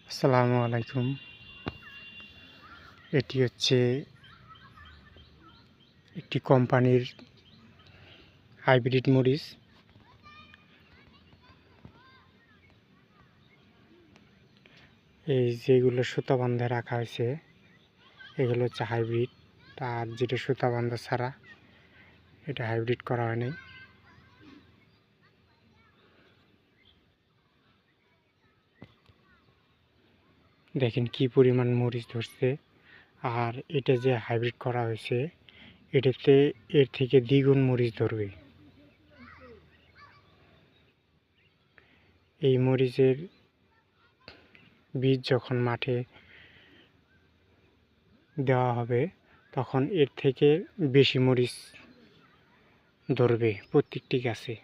আসসালামু আলাইকুম। এটি হচ্ছে একটি কোম্পানির হাইব্রিড মরিচ। এই যেগুলো সুতা বাঁধা রাখা হয়েছে এগুলো হচ্ছে হাইব্রিড। আর যেটা সুতা বাঁধা ছাড়া এটা হাইব্রিড করা হয়নি। দেখেন কি পরিমাণ মরিচ ধরছে। আর এটা যে হাইব্রিড করা হয়েছে এটাতে এর থেকে দ্বিগুণ মরিচ ধরবে। এই মরিচের বীজ যখন মাঠে দেওয়া হবে তখন এর থেকে বেশি মরিচ ধরবে প্রত্যেকটি গাছে।